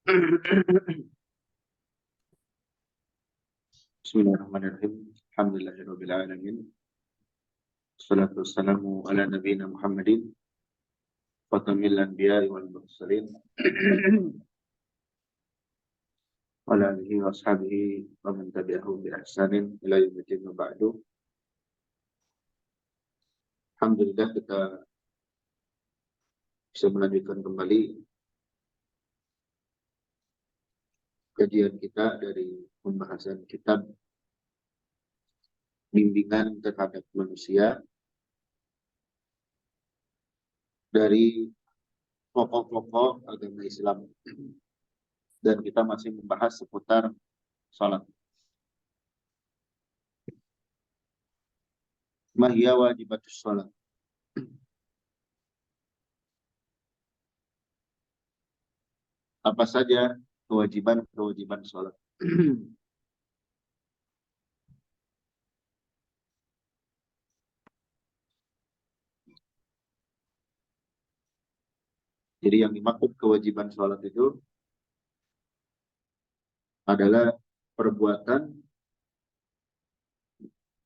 Bismillahirrahmanirrahim. Alhamdulillahirabbil alamin. Wassalatu wassalamu ala nabiyyina Muhammadin khatamil anbiya'i wal mursalin. Wa ala alihi wa ashabihi wa man tabi'ahum bi ihsanin ila yaumil wa ba'du. Alhamdulillah kita bisa melanjutkan kembali kajian kita dari pembahasan kitab bimbingan terhadap manusia dari pokok-pokok agama Islam, dan kita masih membahas seputar salat. Ma hiya wajibatus salat? Apa saja kewajiban salat? Jadi yang dimaksud kewajiban salat itu adalah perbuatan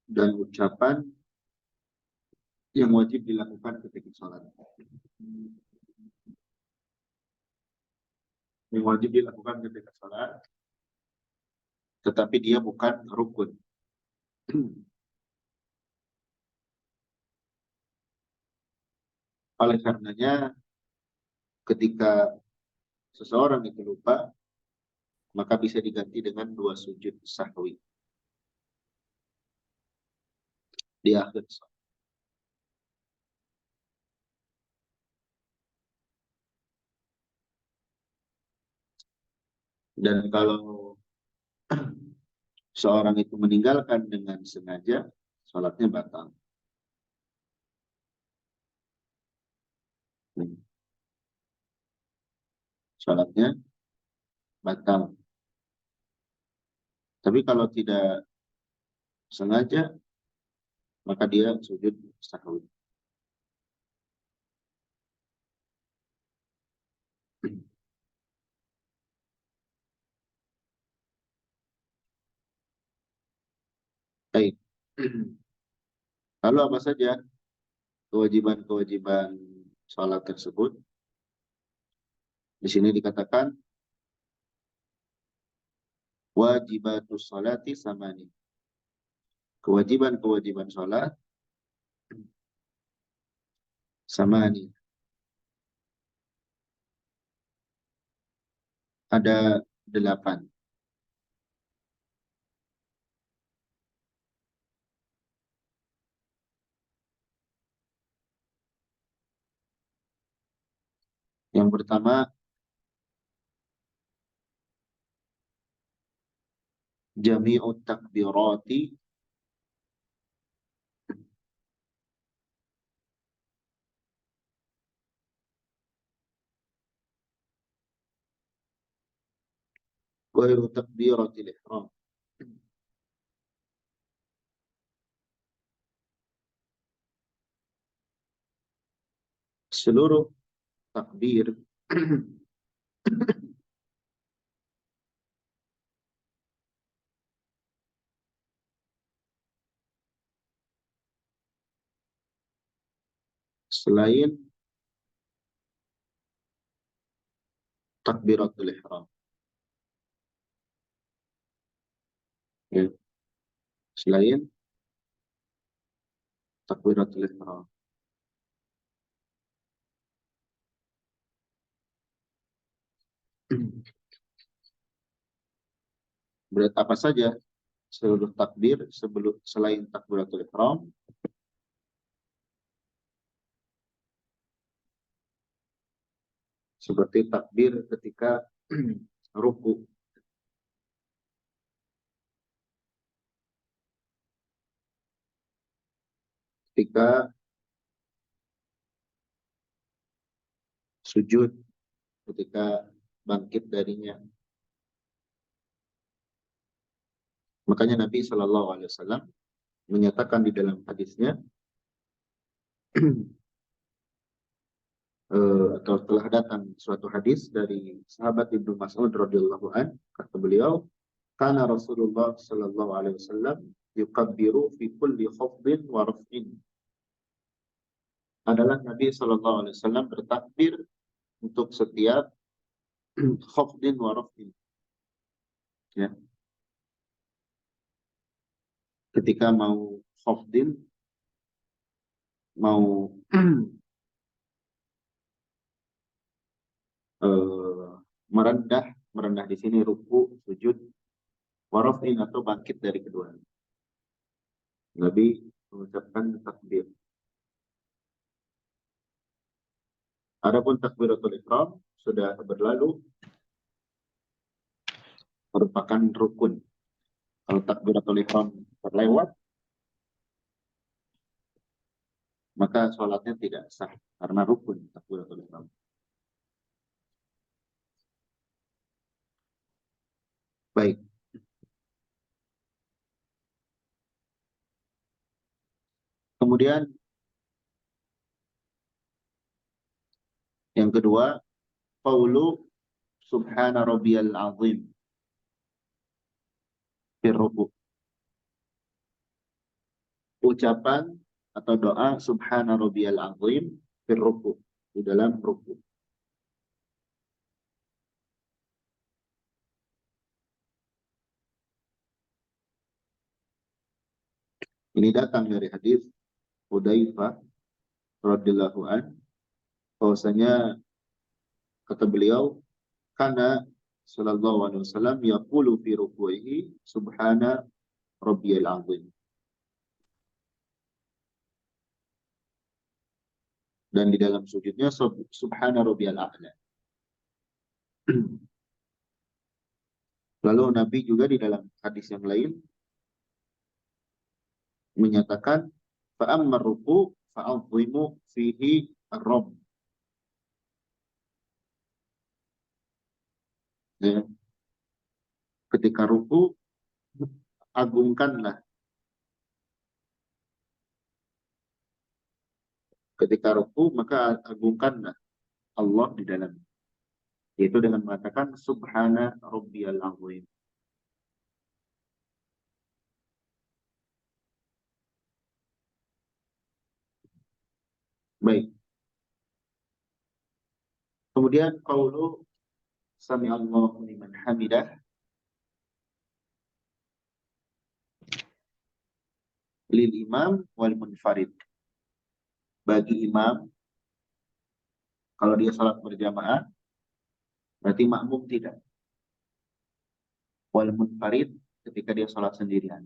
dan ucapan yang wajib dilakukan ketika salat. Yang wajib dilakukan ketika salat, tetapi dia bukan rukun. Oleh karenanya, ketika seseorang itu lupa, maka bisa diganti dengan 2 sujud sahwi di akhir salat. Dan kalau seorang itu meninggalkan dengan sengaja, salatnya batal. Salatnya batal. Tapi kalau tidak sengaja, maka dia sujud sahwi. Baik. Lalu apa saja kewajiban-kewajiban salat tersebut? Di sini dikatakan wajibatus salati samani. Kewajiban-kewajiban salat samani. Ada 8. Yang pertama, jami'ut takbirati ghairu takbiratil ihram. Seluruh takbir selain takbiratul ihram. Ya. Selain takbiratul ihram. Berarti apa saja seluruh takbir selain takbiratul ihram? Seperti takbir ketika ruku, ketika sujud, ketika bangkit darinya. Makanya Nabi Shallallahu Alaihi Wasallam menyatakan di dalam hadisnya, atau telah datang suatu hadis dari sahabat Ibnu Mas'ud radhiyallahu an, kata beliau, kana Rasulullah sallallahu alaihi wasallam yukabbiru fi kulli khafdin wa raf'in. Adalah Nabi sallallahu alaihi wasallam bertakbir untuk setiap khafdin wa raf'in. Ya. Ketika mau khafdin, mau merendah di sini ruku, sujud, warafin atau bangkit dari keduanya. Nabi mengucapkan takbir. Adapun takbiratul ihram sudah berlalu, merupakan rukun. Kalau takbiratul ihram terlewat, maka sholatnya tidak sah karena rukun takbiratul ihram. Baik. Kemudian yang kedua, qaulu subhana rabbiyal azim fir ruku'. Ucapan atau doa subhana rabbiyal azim fir ruku', di dalam ruku'. Ini datang dari hadis Hudzaifah radhiyallahu an, bahwasanya kata beliau, kana sallallahu alaihi wasallam yaqulu fi ruku'ihi subhana rabbiyal azim. Dan di dalam sujudnya subhana rabbiyal a'la. Lalu Nabi juga di dalam hadis yang lain menyatakan fa'amma ruku' fa'azimu fihi ar-rabb. Ya. Ketika ruku, agungkanlah. Ketika ruku, maka agungkanlah Allah di dalam. Yaitu dengan mengatakan subhana rabbiyal azim. Baik. Kemudian qaulu sami'allahu liman hamidah lil imam wal munfarid. Bagi imam, kalau dia salat berjamaah, berarti makmum tidak. Wal munfarid, ketika dia salat sendirian.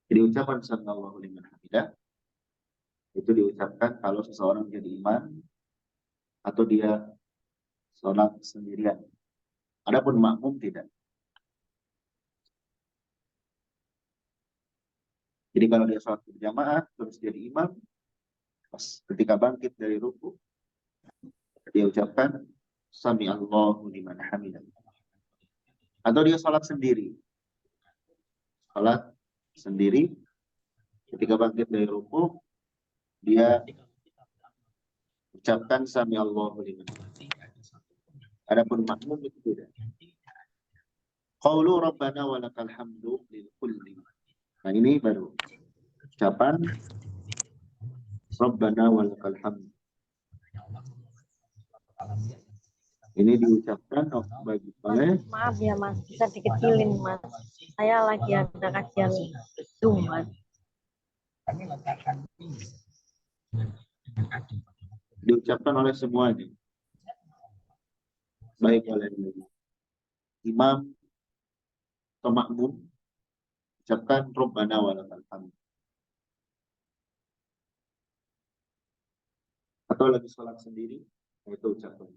Jadi ucapan sami'allahu liman hamidah itu diucapkan kalau seseorang menjadi imam atau dia salat sendirian. Adapun makmum tidak. Jadi kalau dia salat berjamaah terus jadi imam, pas ketika bangkit dari ruku, dia ucapkan sami'allahu liman hamidah. Atau dia salat sendiri. Salat sendiri, ketika bangkit dari ruku, dia ucapkan sami'allahu liman hamidah. Adapun makmum itu tidak. Qaulu rabbana walakal hamdu lil kulli. Nah ini baru ucapan rabbana walakal hamdu. Ini diucapkan oleh maaf ya mas, bisa dikecilin mas. Saya lagi ada kajian Zoom mas. Diucapkan oleh semuanya. Baik oleh imam atau makmum, ucapkan rabbana walakal hamdu. Atau lagi sholat sendiri, itu ucapan.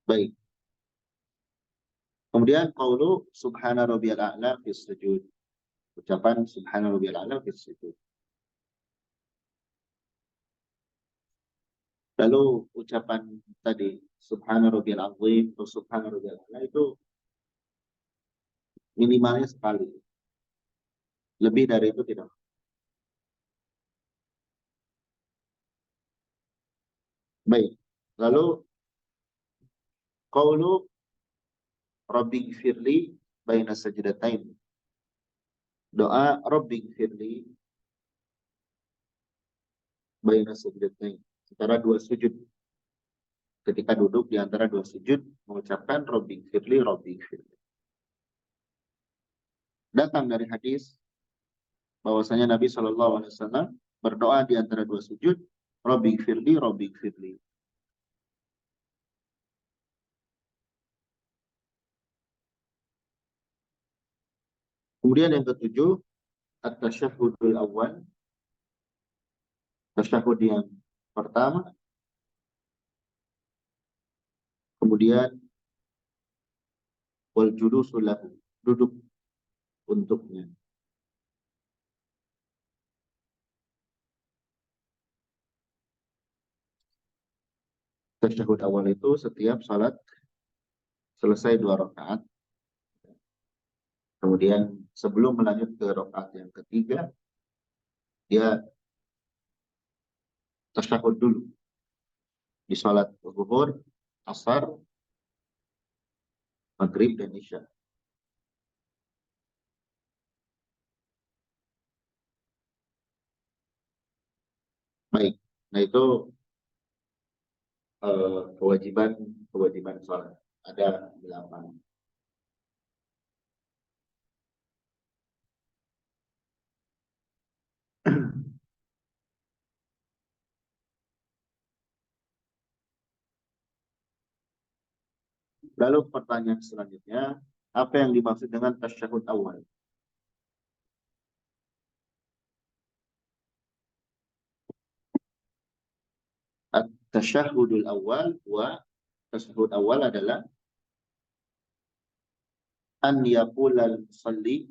Baik. Kemudian qaulu subhana rabbiyal a'la fis sujud. Ucapan subhana rabbiyal a'la fis sujud. Lalu ucapan tadi Subhana rabbiyal azim atau subhana rabbiyal a'la itu minimalnya sekali. Lebih dari itu tidak. Baik. Lalu qaulu rabbighfirli baina sajdatain. Doa rabbighfirli baina sajdatain. Antara dua sujud. Ketika duduk di antara dua sujud mengucapkan rabbighfirli rabbighfirli. Datang dari hadis bahwasanya Nabi Shallallahu Alaihi Wasallam berdoa di antara dua sujud, rabbighfirli rabbighfirli. Kemudian yang ketujuh, at-tasyahhudul awal. Tasyahud yang pertama. Kemudian wal julusu lahu, duduk untuknya. Tasyahud awal itu setiap salat selesai 2 rakaat. Kemudian sebelum melanjut ke rakaat yang ketiga, dia tasyahud dulu di salat zuhur, asar, maghrib, dan isya. Baik, nah itu kewajiban salat. Ada 8. Lalu pertanyaan selanjutnya, apa yang dimaksud dengan tasyahud awal? Tasyahudul awal tasyahud awal adalah an yaqulal musalli,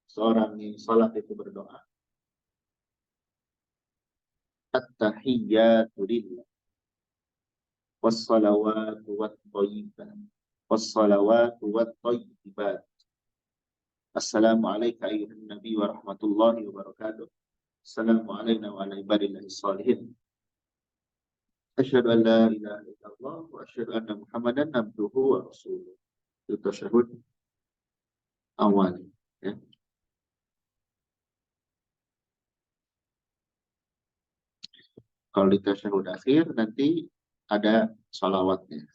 seorang yang salat itu berdoa, at-tahiyyatu lillah was-salawatu wat-thayyibat was-salawatu wat-thayyibat. Assalamu alayka ayyuhan nabi wa rahmatullahi wa barakatuh. Assalamu alayna wa ala ibadillahis shalihin. Asyhadu an la ilaha illallah wa asyhadu anna Muhammadan abduhu wa rasuluh. Itu tasyahud awal, ya. Kalau di tasyahud akhir nanti ada salawatnya.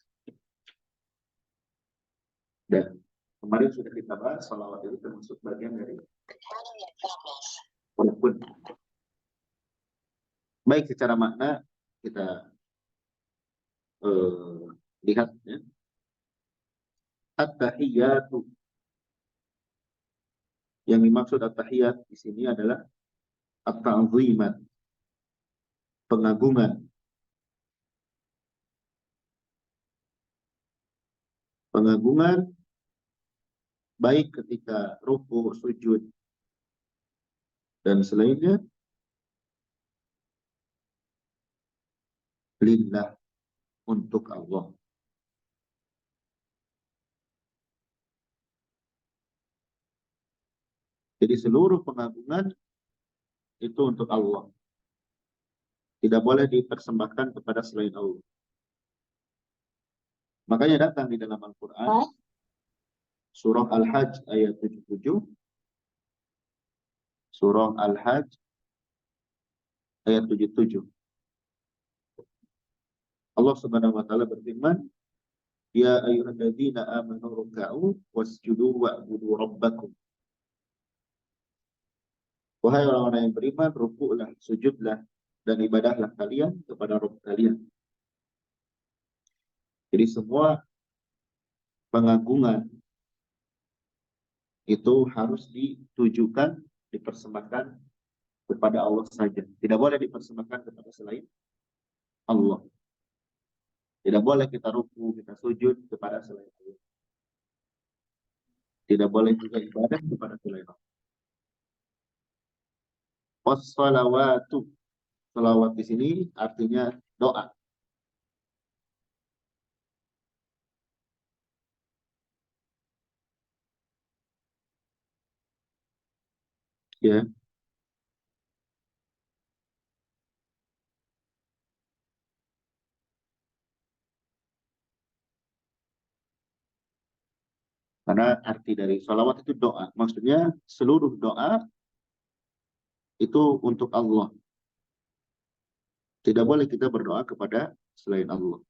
Dan kemarin sudah kita bahas salawat itu termasuk bagian dari walaupun. Baik, secara makna kita lihat, ya. At-tahiyyatu, yang dimaksud at-tahiyyat di sini adalah at-ta'zimat, pengagungan. Pengagungan baik ketika ruku, sujud, dan selainnya lillah, untuk Allah. Jadi seluruh pengagungan itu untuk Allah. Tidak boleh dipersembahkan kepada selain Allah. Makanya datang di dalam Al-Quran, surah Al-Hajj ayat 77, surah Al-Hajj ayat 77. Allah Subhanahu wa taala berfirman, ya ayyuhalladzina amanu ruk'u wasjudu wa'budu rabbakum. Wahai orang-orang yang beriman, rukuklah, sujudlah, dan ibadahlah kalian kepada Rabb kalian. Jadi semua pengagungan itu harus ditujukan, dipersembahkan kepada Allah saja. Tidak boleh dipersembahkan kepada selain Allah. Tidak boleh kita ruku, kita sujud kepada selain Allah. Tidak boleh juga ibadah kepada selain Allah. Wassalawatu, salawat di sini artinya doa. Ya, karena arti dari sholawat itu doa. Maksudnya seluruh doa itu untuk Allah. Tidak boleh kita berdoa kepada selain Allah.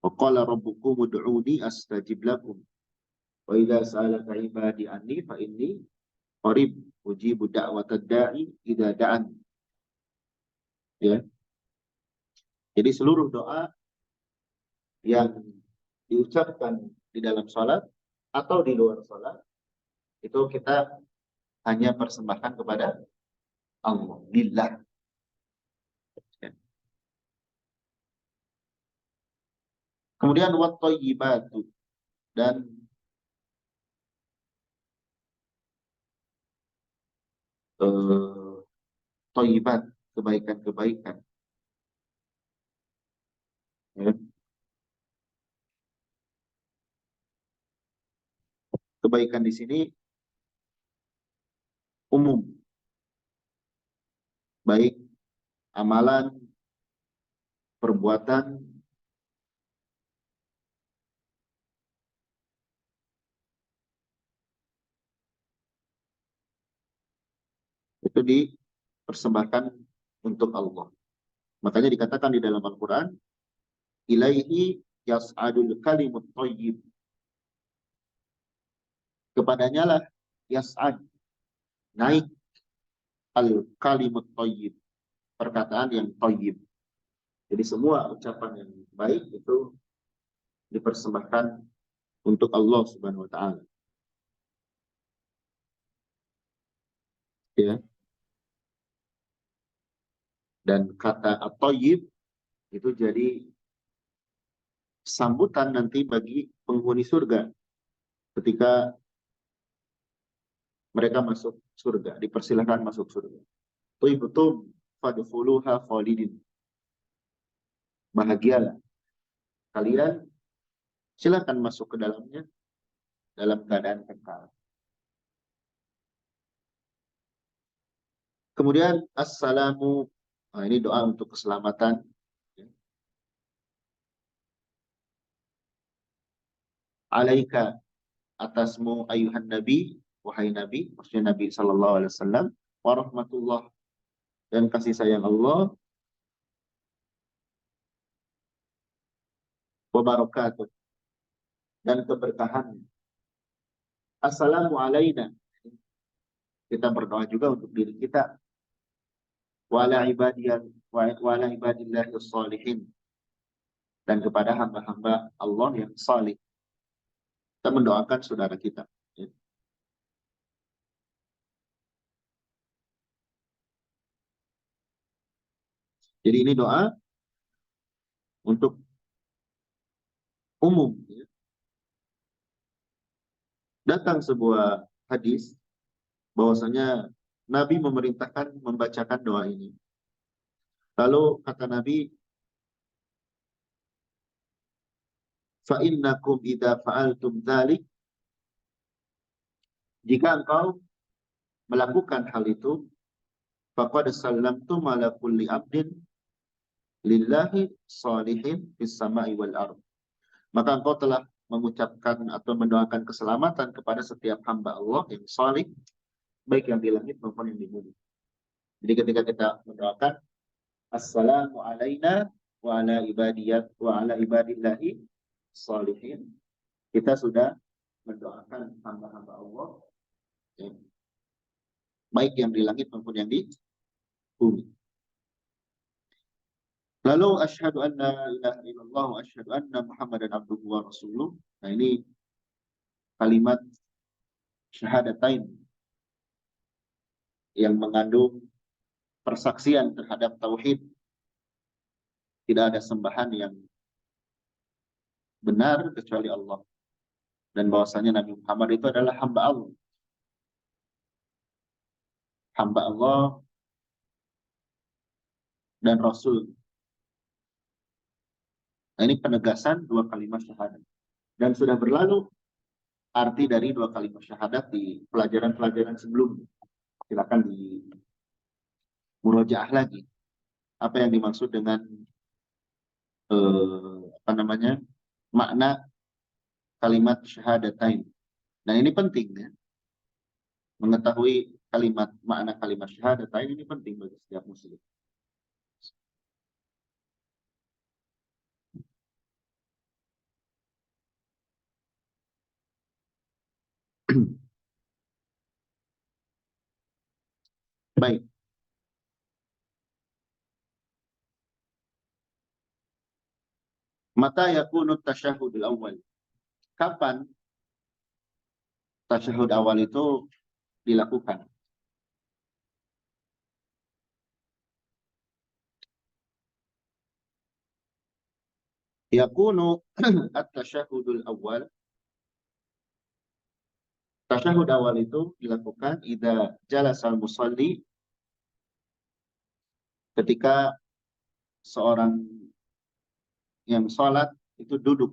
Wa qala rabbukum ud'uni astajib lakum. Wa idza sa'alaka 'ibadi anni fa inni qarib ujibu da'watad da'i idza da'an. Ya. Jadi seluruh doa yang diucapkan di dalam sholat atau di luar sholat itu kita hanya persembahkan kepada Allah. Lillah. Ya. Kemudian wat thayyibatu, dan thayyibat, kebaikan-kebaikan. Ya. Kebaikan di sini umum, baik amalan, perbuatan, itu dipersembahkan untuk Allah. Makanya dikatakan di dalam Al-Quran, ilaihi yas'adul kalimut thayyib. Kepadanya lah yas'ad, naik al kalimut thayyib, perkataan yang thayyib. Jadi semua ucapan yang baik itu dipersembahkan untuk Allah Subhanahu wa taala. Ya. Dan kata at-thayyib itu jadi sambutan nanti bagi penghuni surga ketika mereka masuk surga, dipersilahkan masuk surga. Thayyibatum fadkhuluha khalidin. Bahagialah kalian, silakan masuk ke dalamnya dalam keadaan kekal. Kemudian assalamu, nah ini doa untuk keselamatan. Alaika, atasmu ayuhan nabi, wahai nabi, maksudnya Nabi sallallahu alaihi wasallam, wa rahmatullah, dan kasih sayang Allah, wa barakatuh, dan keberkahan. Assalamu alaina, kita berdoa juga untuk diri kita, wa ala ibadillahi sholihin, dan kepada hamba-hamba Allah yang salih. Kita mendoakan saudara kita. Jadi ini doa untuk umum. Datang sebuah hadis bahwasanya Nabi memerintahkan membacakan doa ini. Lalu kata Nabi, fa innakum idza fa'altum dzalik, jika engkau melakukan hal itu, faqad sallamtum ala kulli abdin lillahi salihin fis sama'i wal ardh. Maka engkau telah mengucapkan atau mendoakan keselamatan kepada setiap hamba Allah yang salih, baik yang di langit maupun yang di bumi. Jadi ketika kita mendoakan assalamu alaina wa ala ibadillahi sholihin, kita sudah mendoakan hamba-hamba Allah, ya, baik yang di langit maupun yang di bumi. Lalu asyhadu an la ilaha illallah wa asyhadu anna Muhammadan abduhu wa rasuluh. Nah ini kalimat syahadatain yang mengandung persaksian terhadap tauhid. Tidak ada sembahan yang benar kecuali Allah. Dan bahwasanya Nabi Muhammad itu adalah hamba Allah. Hamba Allah dan Rasul. Nah, ini penegasan dua kalimat syahadat. Dan sudah berlalu arti dari dua kalimat syahadat di pelajaran-pelajaran sebelumnya. silakan di murojaah lagi. Apa yang dimaksud dengan apa namanya makna kalimat syahadatain. Nah ini penting ya, mengetahui makna kalimat syahadatain ini penting bagi setiap muslim. Baik. Mata yakunu tasyahudul awal. Kapan tasyahud awal itu dilakukan? Yakunu at-tasyahudul awal. Tasyahud awal itu dilakukan idza jalasal musalli, ketika seorang yang sholat itu duduk.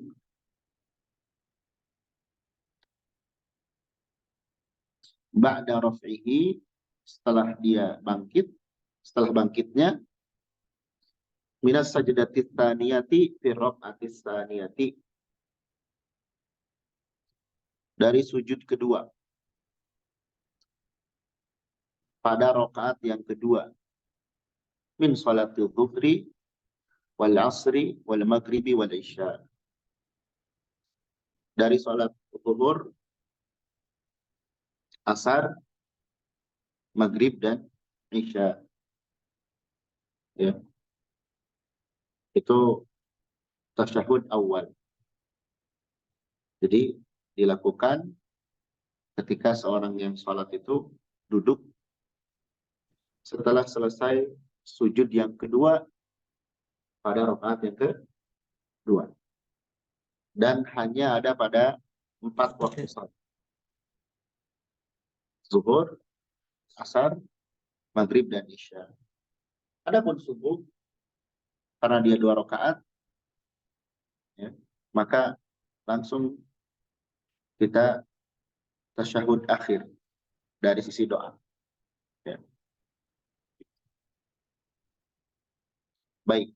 Ba'da raf'ihi, setelah dia bangkit, setelah bangkitnya, minas sajdatit tsaniyati fi raq'atis tsaniyati, dari sujud kedua pada rakaat yang kedua, min sholatil dhuhri wal asri wal maghribi wal isya, dari sholat zuhur, asar, maghrib dan isya. Ya, itu tasyahud awal. Jadi dilakukan ketika seorang yang sholat itu duduk setelah selesai sujud yang kedua pada rakaat yang kedua, dan hanya ada pada 4 waktu sholat: zuhur, asar, maghrib dan isya. Adapun subuh, karena dia 2 rakaat, ya, maka langsung kita tasyahud akhir dari sisi doa. Ya. Baik.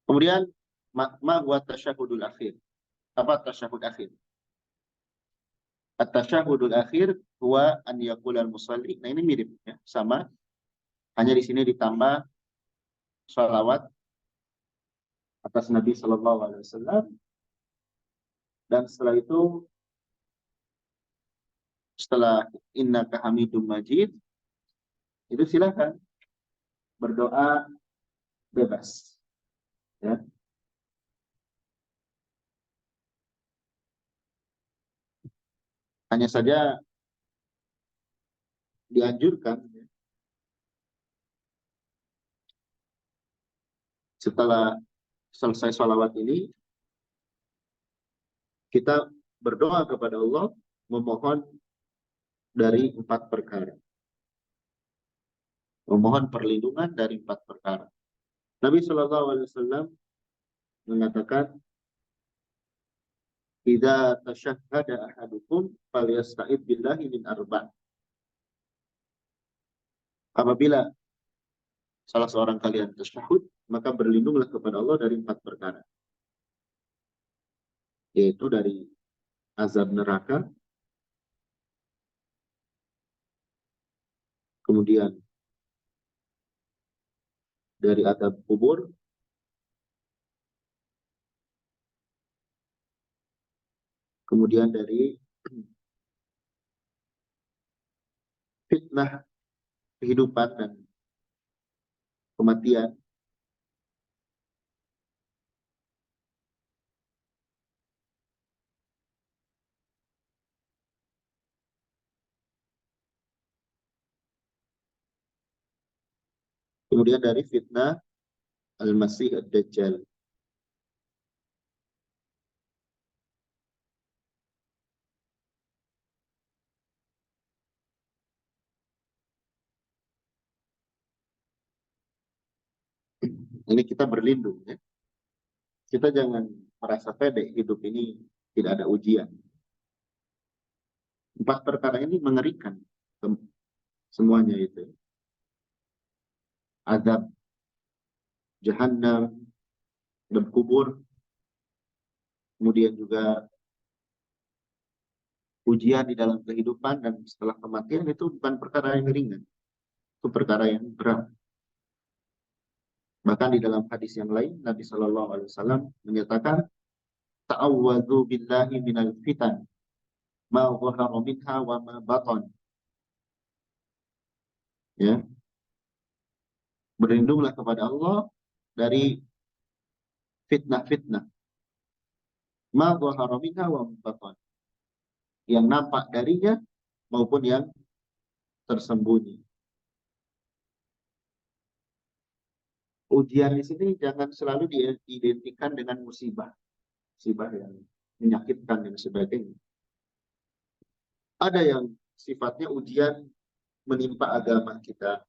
Kemudian ma buat tasyahudul akhir. Apa tasyahud akhir? At-tasyahudul akhir huwa an yaqulal musalli. Nah ini mirip ya, sama, hanya di sini ditambah shalawat atas Nabi Shallallahu Alaihi Wasallam, dan setelah itu, setelah innaka hamidum majid, itu silakan berdoa bebas. Ya. Hanya saja dianjurkan ya, setelah selesai sholawat ini, kita berdoa kepada Allah, memohon dari 4 perkara. Memohon perlindungan dari 4 perkara. Nabi Shallallahu Alaihi Wasallam mengatakan, idza tasyahhada ahadukum falyasta'id billahi min arba'. Apabila salah seorang kalian tasyahud, maka berlindunglah kepada Allah dari 4 perkara. Yaitu dari azab neraka, kemudian dari adab kubur, kemudian dari fitnah kehidupan dan kematian, kemudian dari fitnah Al-Masih Ad-Dajjal. Ini kita berlindung ya. Kita jangan merasa pede hidup ini tidak ada ujian. 4 perkara ini mengerikan semuanya itu. Azab Jahannam dan kubur, kemudian juga ujian di dalam kehidupan dan setelah kematian, itu bukan perkara yang ringan. Itu perkara yang berat. Bahkan di dalam hadis yang lain, Nabi Shallallahu Alaihi Wasallam menyatakan, ta'awwadhu billahi minal fitan, ma dhahara minha wa ma batan. Ya, berlindunglah kepada Allah dari fitnah-fitnah, ma dhahara minha wa ma batan, yang nampak darinya maupun yang tersembunyi. Ujian di sini jangan selalu diidentikan dengan musibah yang menyakitkan dan sebagainya. Ada yang sifatnya ujian menimpa agama kita.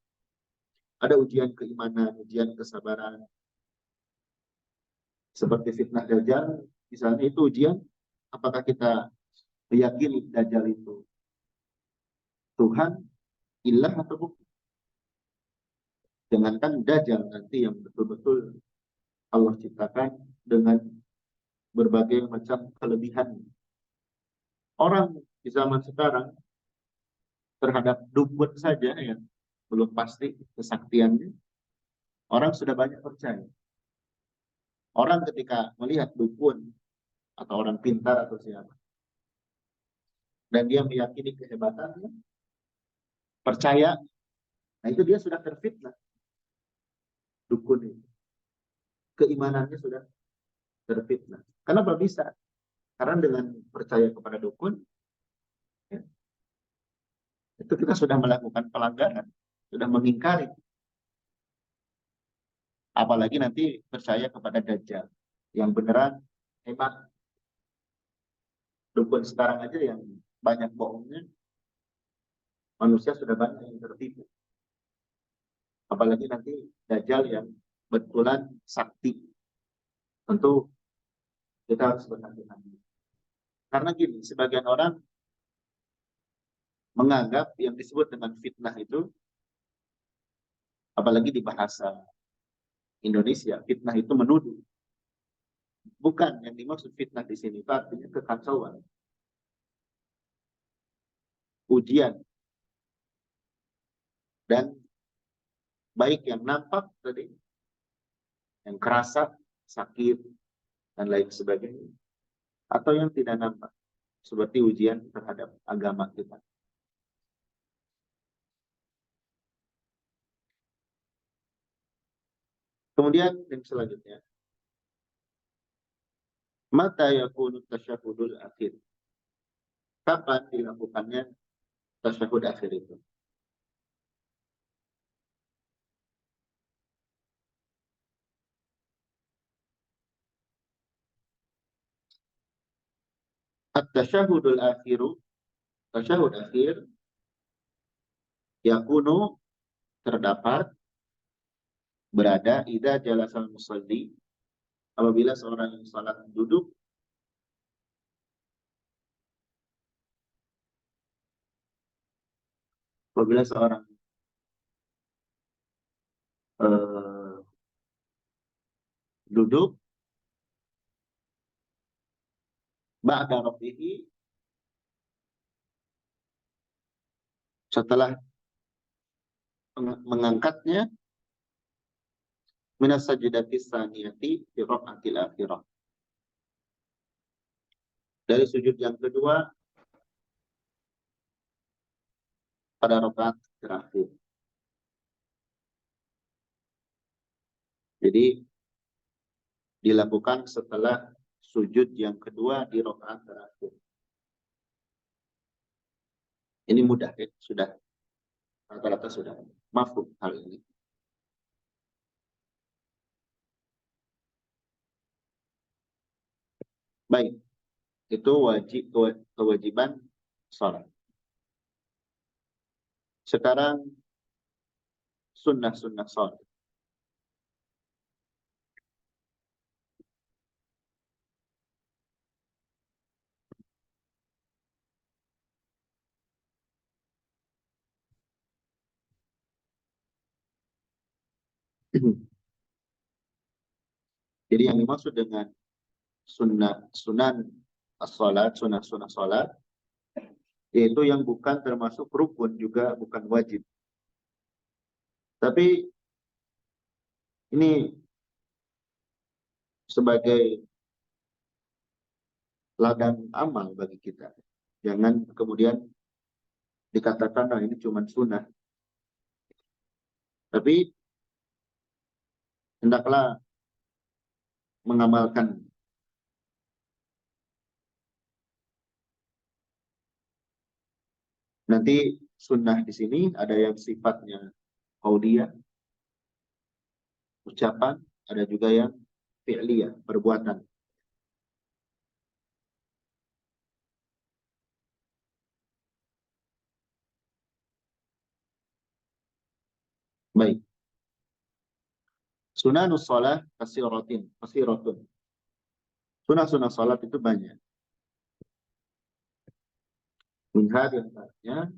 Ada ujian keimanan, ujian kesabaran. Seperti fitnah Dajjal, misalnya itu ujian, apakah kita meyakini Dajjal itu Tuhan, ilah atau bukan. Jangankan Dajjal nanti yang betul-betul Allah ciptakan dengan berbagai macam kelebihan. Orang di zaman sekarang terhadap dukun saja yang belum pasti kesaktiannya, orang sudah banyak percaya. Orang ketika melihat dukun atau orang pintar atau siapa, dan dia meyakini kehebatannya, percaya, nah itu dia sudah terfitnah. Dukun itu, keimanannya sudah terfitnah. Kenapa bisa? Karena dengan percaya kepada dukun, ya, itu kita sudah melakukan pelanggaran, sudah mengingkari. Apalagi nanti percaya kepada Dajjal, yang beneran hebat. Dukun sekarang aja yang banyak bohongnya, manusia sudah banyak yang tertipu. Apalagi nanti Dajjal yang betulan sakti. Tentu kita harus berhati-hati. Karena gini, sebagian orang menganggap yang disebut dengan fitnah itu, apalagi di bahasa Indonesia, fitnah itu menuduh. Bukan, yang dimaksud fitnah di sini itu artinya kekacauan, ujian, dan baik yang nampak tadi, yang kerasa, sakit, dan lain sebagainya, atau yang tidak nampak, seperti ujian terhadap agama kita. Kemudian yang selanjutnya, mata yakunu tasyahudul akhir. Kapan dilakukannya tasyahud akhir itu? At-tasyahudul akhiru, tasyahud akhir, yakunu terdapat, berada, idza jalasal musalli, apabila seorang yang salat duduk, apabila seorang duduk, ba'da rafihi, setelah mengangkatnya, minas sajdati tsaniyati fi raqatil akhirah, dari sujud yang kedua pada rakaat terakhir. Jadi dilakukan setelah sujud yang kedua di rakaat terakhir. Ini mudah ya, sudah rata-rata sudah mafhum hal ini. Baik, itu kewajiban sholat. Sekarang sunnah-sunnah sholat. Jadi yang dimaksud dengan sunan as-salat, sunnah salat, yaitu yang bukan termasuk rukun juga bukan wajib. Tapi ini sebagai ladang amal bagi kita. Jangan kemudian dikatakan, nah ini cuma sunnah. Tapi hendaklah mengamalkan. Nanti sunnah di sini ada yang sifatnya qauliyah, ucapan, ada juga yang fi'liyah, perbuatan. Baik. Sunanus shalah kasiratun. Sunah-sunah salat itu banyak. Minha di antaranya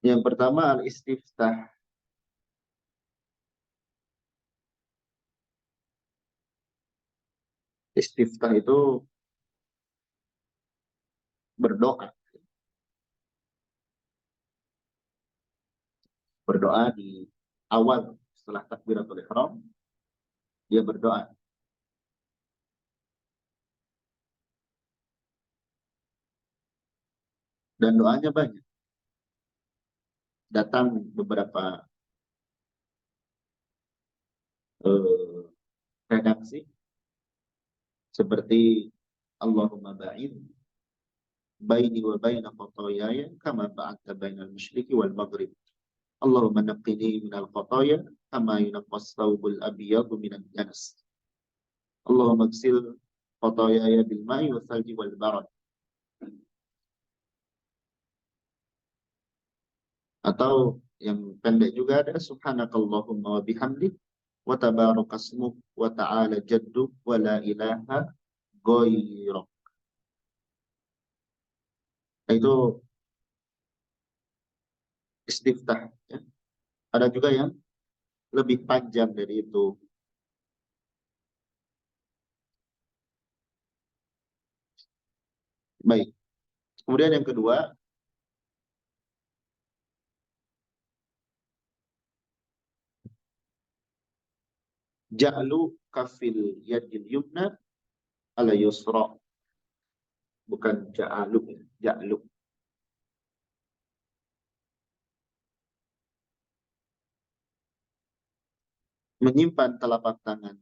yang pertama al-istiftah. Istiftah itu berdoa. Berdoa di awal setelah takbiratul ihram, dia berdoa. Dan doanya banyak. Datang beberapa redaksi seperti Allahumma ba'id baini wa baina khotoyaya kama ba'adta bainal musyriki wal maghrib. Allahumma naqqini minal khotoya kama yunaqqas thawbul abyadu minad danas. Allahumma gsil khotoyaya bil ma'i wa thalji wal barad. Atau yang pendek juga ada subhanakallahumma wa bihamdik wa tabarakasmuk wa ta'ala jadduk wa la ilaha ghairak. Itu istiftah ya. Ada juga yang lebih panjang dari itu. Baik. Kemudian yang kedua, ja'lu kafil yadil yumna ala yusra. Bukan ja'alu, ja'lu. Menyimpan telapak tangan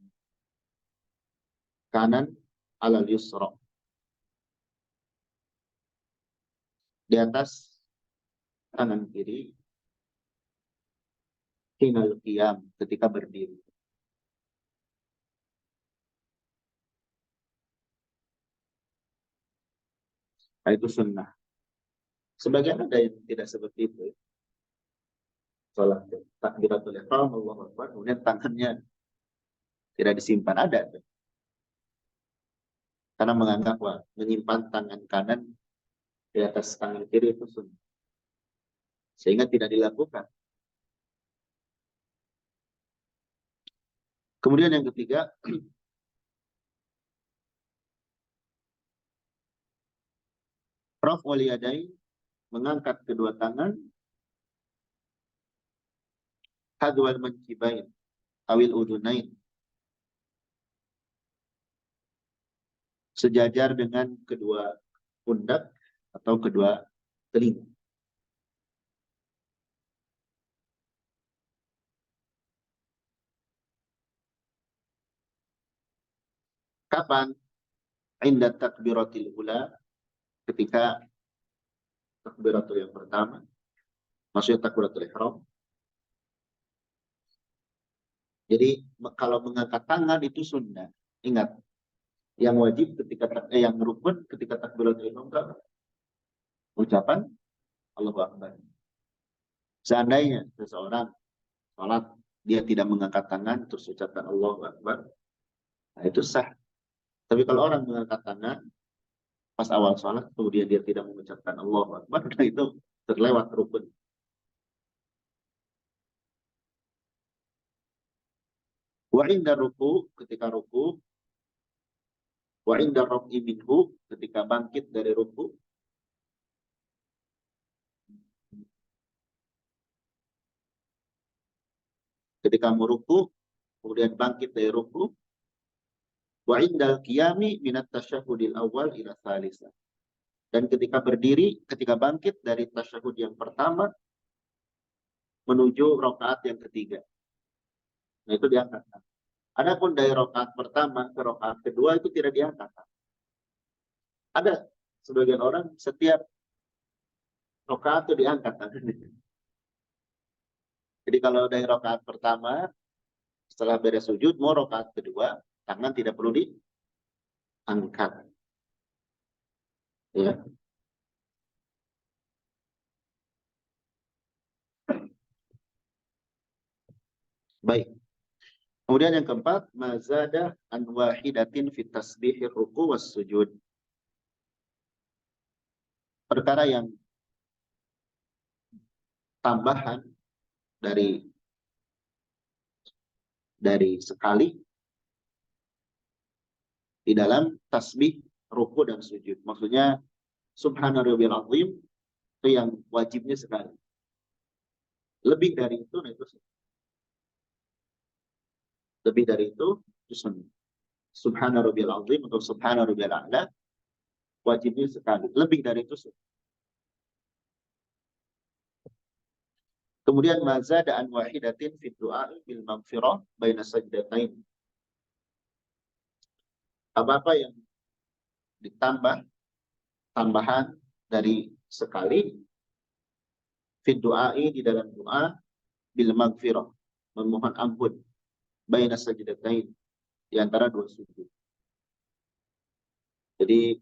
kanan ala yusra. Di atas tangan kiri hinal qiyam, ketika berdiri. Nah, itu sunnah. Sebagian ada yang tidak seperti itu. Salat takbiratul ihram, Allahu Akbar, kemudian tangannya tidak disimpan, ada. Karena menganggap wah, menyimpan tangan kanan di atas tangan kiri itu sunnah. Sehingga tidak dilakukan. Kemudian yang ketiga, raf'ul yadain, mengangkat kedua tangan, hadwal mankibain, awil udunain, sejajar dengan kedua pundak atau kedua telinga. Kapan? Inda takbiratil ula, ketika takbiratul yang pertama, maksudnya takbiratul ihram. Jadi kalau mengangkat tangan itu sunnah. Ingat, yang wajib ketika yang rukun ketika takbiratul ihram ucapan Allahu Akbar. Seandainya seseorang sholat dia tidak mengangkat tangan terus ucapkan Allahu Akbar, nah itu sah. Tapi kalau orang mengangkat tangan pas awal sholat kemudian dia tidak mengucapkan Allahu Akbar, nah itu terlewat rukun. Wa inda ruku, ketika ruku, wa inda raf'i minhu, ketika bangkit dari ruku, ketika meruku kemudian bangkit dari ruku, wa indal qiyami minat tasyahudil awal ila tsalitsah. Dan ketika berdiri, ketika bangkit dari tasyahud yang pertama menuju rakaat yang ketiga. Nah, itu diangkat. Adapun dari rakaat pertama ke rakaat kedua itu tidak diangkat. Ada sebagian orang setiap rakaat itu diangkat. Jadi kalau dari rakaat pertama setelah beres sujud mau rakaat kedua, tangan tidak perlu diangkat. Ya. Baik. Kemudian yang keempat, mazada an wahidatin fit tasbihir ruku was sujud. Perkara yang tambahan dari sekali di dalam tasbih ruku dan sujud. Maksudnya subhana rabbiyal azim itu yang wajibnya sekali. Lebih dari itu, nah itu lebih dari itu sunnah. Subhana rabbiyal azim atau subhana rabbiyal a'la wajibnya sekali. Lebih dari itu sunnah. Kemudian mazada an wahidatin fi du'a bil maghfirah baina sajdatain. Apa-apa yang ditambah tambahan dari sekali fi du'ai di dalam doa bil maghfirah, memohon ampun baina sajdatain, di antara dua sujud. Jadi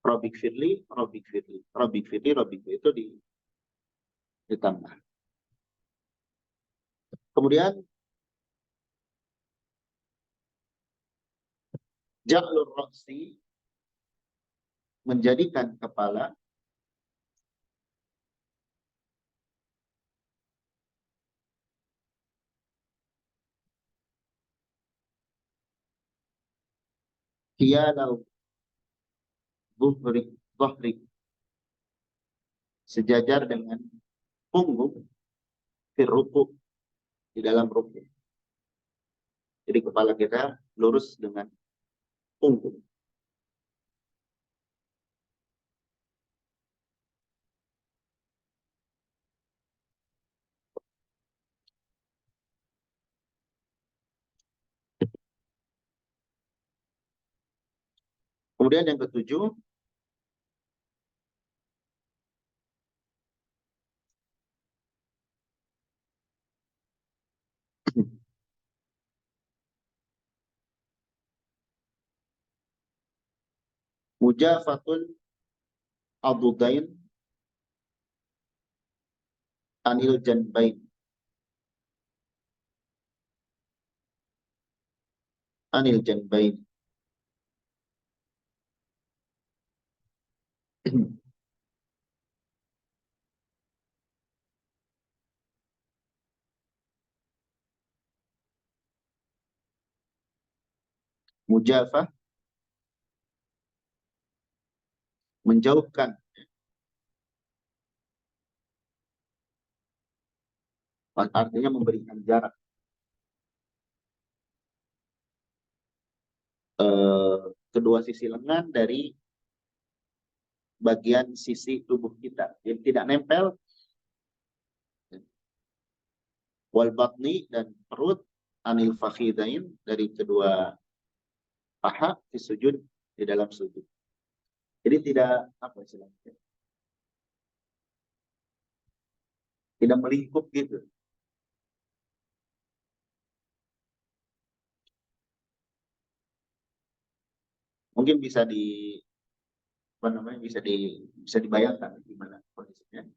Robik Firly, Robik Firly, Robik Firly, Robik Firly itu ditambah. Kemudian Ja'lur Roksi, menjadikan kepala hiyalal dhuhri, sejajar dengan punggung firruku, di dalam ruku. Jadi kepala kita lurus dengan punggung. Kemudian yang ketujuh, mujafatul adudain anil janbain. Anil janbain. Mujafah, menjauhkan, artinya memberikan jarak kedua sisi lengan dari bagian sisi tubuh kita. Jadi tidak nempel. Wal batni, dan perut, anil fakhidain, dari kedua paha di sujud, di dalam sujud. Jadi tidak apa istilahnya? Tidak melingkup gitu. Mungkin bisa apa namanya, bisa dibayangkan gimana kondisinya.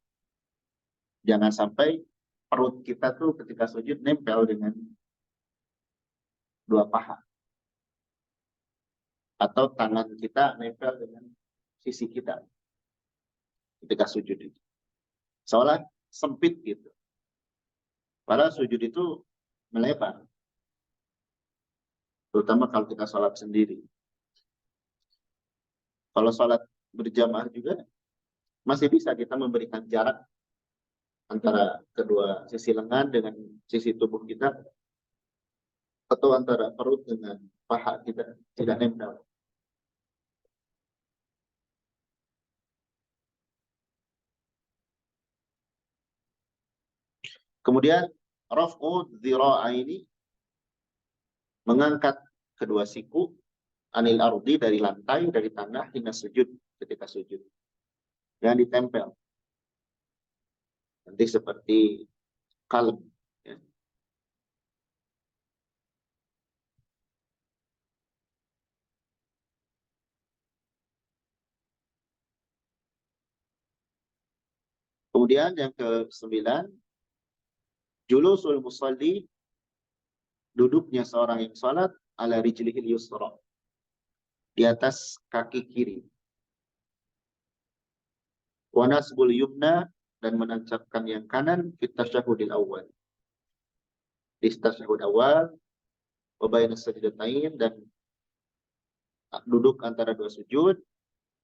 Jangan sampai perut kita tuh ketika sujud nempel dengan dua paha. atau tangan kita nempel dengan sisi kita ketika sujud itu. Seolah sempit gitu. Padahal sujud itu melebar. Terutama kalau kita sholat sendiri. Kalau sholat berjamaah juga masih bisa kita memberikan jarak antara kedua sisi lengan dengan sisi tubuh kita, atau antara perut dengan paha kita, tidak nempel. Kemudian raf'u dzira'aini, mengangkat kedua siku, anil ardi, dari lantai, dari tanah, hingga sujud, ketika sujud. Yang ditempel. Nanti seperti kalem. Ya. Kemudian yang ke-9, julusul musalli, duduknya seorang yang salat, ala rijlihil yusra, di atas kaki kiri. Wa nasbul yumna, dan menancapkan yang kanan, fit tasyahudil awal, di tasyahud awal, wa baina sajdatain, dan duduk antara dua sujud,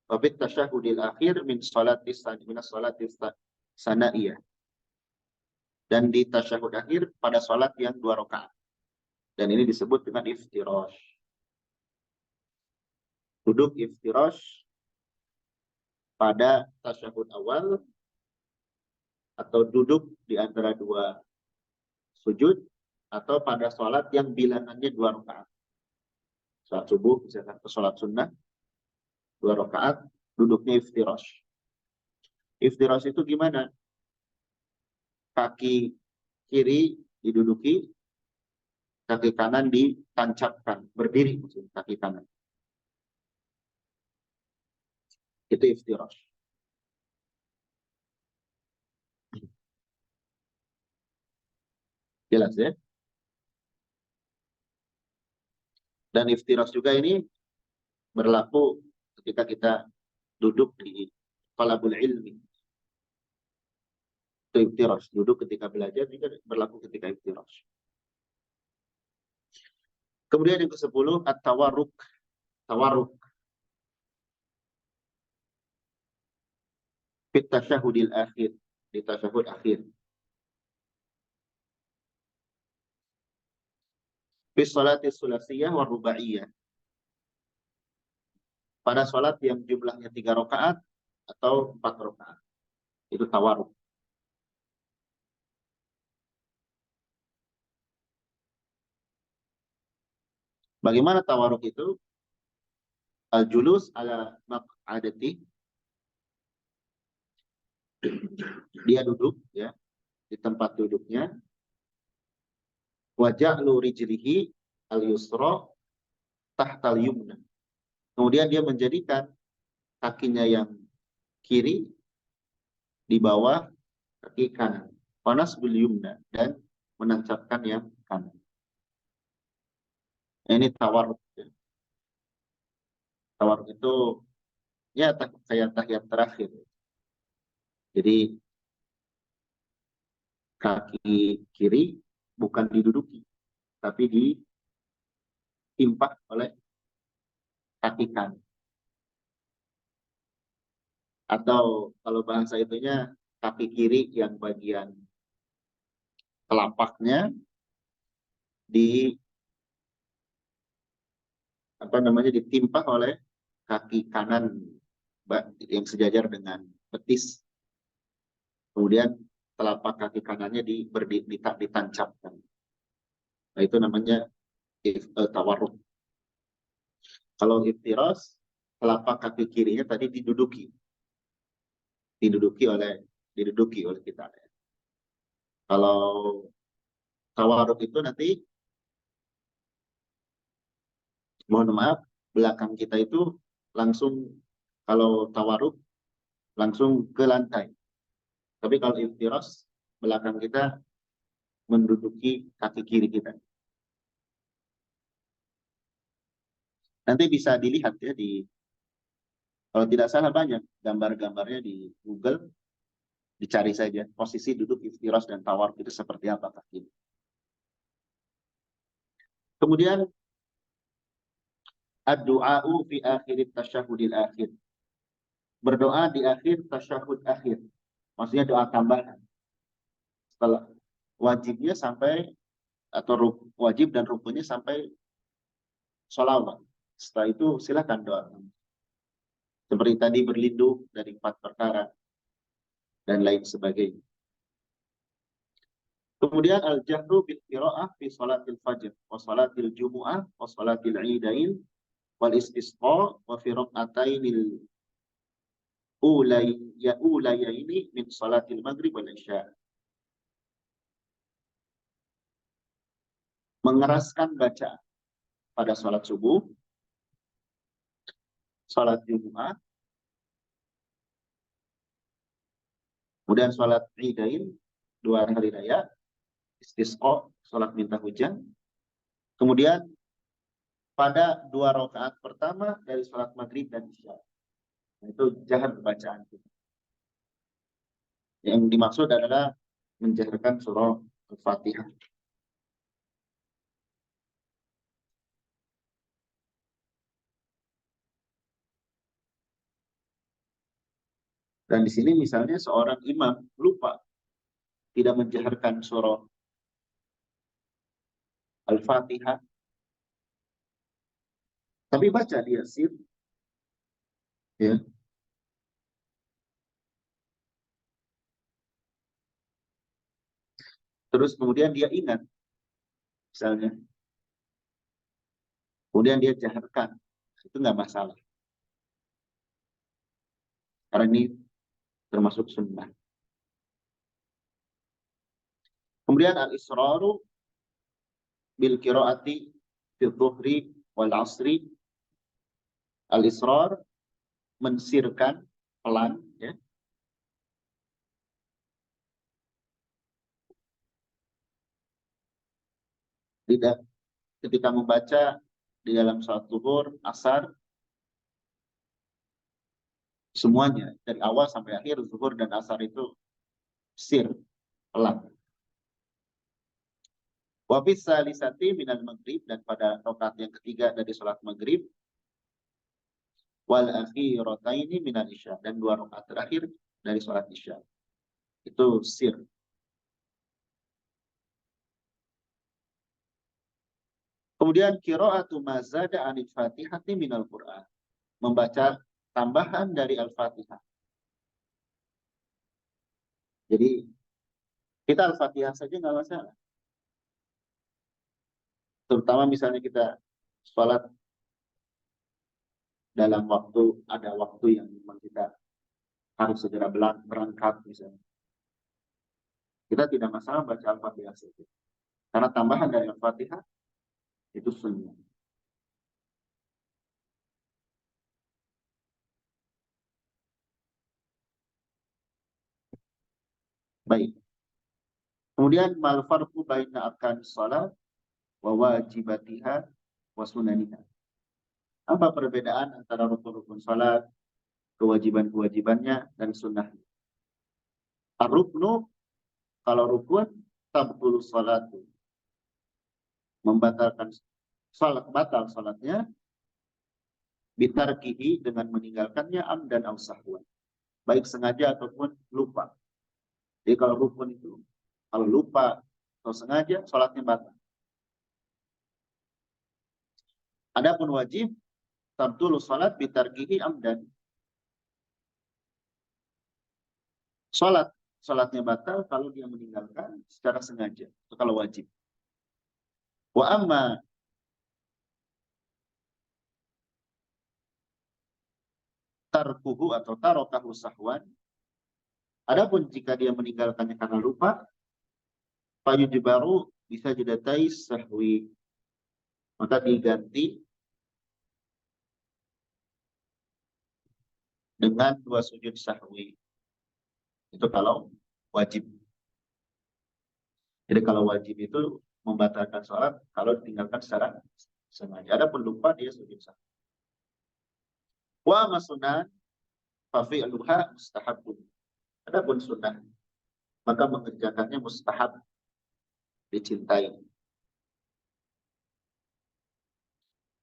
wa fit tasyahudil akhir min salatis sanaiyah, dan di tasyahud akhir pada salat yang 2 rakaat. Dan ini disebut dengan iftirash. Duduk iftirash pada tasyahud awal, atau duduk di antara dua sujud, atau pada sholat yang bilangannya 2 rakaat. Sholat subuh, misalkan ke sholat sunnah, 2 rakaat, duduknya iftirash. Iftirash itu gimana? Kaki kiri diduduki, kaki kanan ditancapkan, berdiri maksudnya kaki kanan. Itu iftirash. Jelas ya? Dan iftirash juga ini berlaku ketika kita duduk di talabul ilmi. Itu iftirash. Duduk ketika belajar juga berlaku ketika iftirash. Kemudian yang ke-10, at-tawarruk. Tawarruk. Fit tasyahudil akhir, di tasyahud akhir. Fi sholatis sulasiyah wa rubaiyah, pada sholat yang jumlahnya 3 rakaat atau 4 rakaat. Itu tawarruk. Bagaimana tawarruk itu? Al-julus ala maq'adati, dia duduk ya di tempat duduknya. Wa ja'lu rijlihi al-yusra tahtal yumna, kemudian dia menjadikan kakinya yang kiri di bawah kaki kanan. Panas bil yumna, dan menancapkan yang kanan. Ini tawarruk. Tawarruk itu ya kayak tahiyat terakhir. Jadi kaki kiri bukan diduduki, tapi ditimpa oleh kaki kanan. Atau kalau bahasa itunya, kaki kiri yang bagian telapaknya ditimpa oleh kaki kanan yang sejajar dengan betis. Kemudian telapak kaki kanannya ditancapkan. Nah, itu namanya tawarruk. Kalau iftirash, telapak kaki kirinya tadi diduduki oleh kita. Kalau tawarruk itu nanti, mohon maaf, belakang kita itu langsung, kalau tawarruk langsung ke lantai. Tapi kalau iftirash, belakang kita menduduki kaki kiri kita. Nanti bisa dilihat ya kalau tidak salah banyak gambar-gambarnya di Google, dicari saja posisi duduk iftiras dan tawar itu seperti apa kaki. Kemudian ad-du'a'u fi akhir tasyahudil akhir. Berdoa di akhir tasyahud akhir. Maksudnya doa tambahan. Setelah wajibnya sampai atau wajib dan rukunnya sampai sholawat. Setelah itu silakan doa. Seperti tadi berlindung dari 4 perkara dan lain sebagainya. Kemudian al-jahru bil qiraah fi salatil fajr wa salatil jumu'ah wa salatil idain wal istisqa wa fi rak'atainil ulayaini min salatil maghrib wal isya. Mengeraskan bacaan pada salat subuh, salat Jumat, kemudian salat Idain, 2 hari raya, istisqa, salat minta hujan, kemudian pada 2 rakaat pertama dari salat maghrib dan isya. Itu jahar bacaan kita. Yang dimaksud adalah menjaharkan surah Al-Fatihah. Dan di sini misalnya seorang imam lupa tidak menjaharkan surah Al-Fatihah, tapi baca dia sir, ya. Terus kemudian dia ingat, misalnya, kemudian dia jaharkan, itu nggak masalah. Karena ini termasuk sunnah. Kemudian al-israru bil qiraati fil dhuhri wal asri. Al-israr, mensirkan pelan, ya. Tidak ketika membaca di dalam salat zuhur, asar, semuanya dari awal sampai akhir zuhur dan asar itu sir, pelan. Wa fi salisati minal maghrib, dan pada rakaat yang ketiga dari salat maghrib, wal akhirataini minal isya, dan 2 rakaat terakhir dari salat isya. Itu sir. Kemudian qiraatu ma zada 'anil Fatihati minal Qur'an. Membaca tambahan dari Al-Fatihah. Jadi kita Al-Fatihah saja nggak masalah. Terutama misalnya kita sholat dalam ada waktu yang memang kita harus segera berangkat misalnya. Kita tidak masalah baca Al-Fatihah saja. Karena tambahan dari Al-Fatihah itu sunnah. Baik. Kemudian mal farqu baina arkan shalah wa wajibatiha wa sunaniha. Apa perbedaan antara rukun-rukun salat, kewajiban-kewajibannya, dan sunnahnya? Ar-ruknu, kalau rukun, tabtul salatu, membatalkan salat, batal salatnya, bitarkihi, dengan meninggalkannya, amdan aw sahwan, baik sengaja ataupun lupa. Jadi kalau rukun itu, kalau lupa atau sengaja, salatnya batal. Adapun wajib, tabtul salat bitarkihi amdan. Salatnya batal kalau dia meninggalkan secara sengaja, itu kalau wajib. Wa amma tarkuhu atau tarokahu sahwan, adapun jika dia meninggalkannya karena lupa, fayujbaru bisa judatai sahwi, maka diganti dengan 2 sujud sahwi. Itu kalau wajib. Jadi kalau wajib itu membatalkan sholat kalau ditinggalkan secara sengaja. Adapun lupa dia sujud sahwi. Wa masunan fa fi'luha mustahabun. Adapun sunnah, maka mengerjakannya mustahab, dicintai.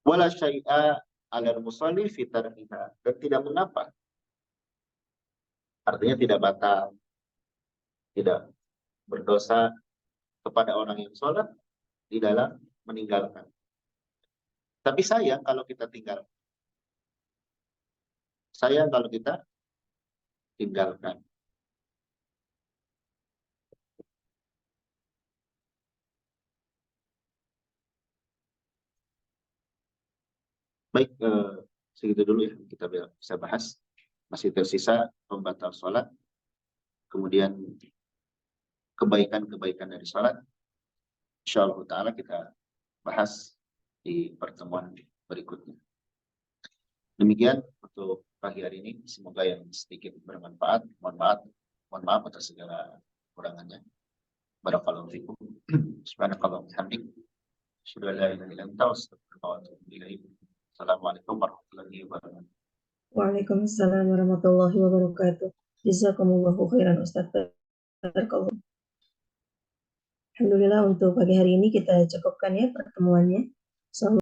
Wala syai'a 'alal musalli fi tarkiha, dan tidak mengapa. Artinya tidak batal, tidak berdosa kepada orang yang sholat di dalam meninggalkan. Tapi sayang kalau kita tinggal. Sayang kalau kita tinggalkan. Baik, segitu dulu ya kita bisa bahas. Masih tersisa pembatal sholat, kemudian kebaikan-kebaikan dari sholat. Insyaallah ta'ala kita bahas di pertemuan berikutnya. Demikian untuk pagi hari ini. Semoga yang sedikit bermanfaat. Mohon maaf atas segala kekurangannya. Barakallahu fikum. Subhanakallahumma wa bihamdik. Asyhadu an la ilaha illa anta astaghfiruka wa atubu ilaik. Assalamualaikum warahmatullahi wabarakatuh. Waalaikumsalam warahmatullahi wabarakatuh. Jazakumullahu khairan Ustaz. Barakallahu. Alhamdulillah untuk pagi hari ini kita cukupkan ya pertemuannya.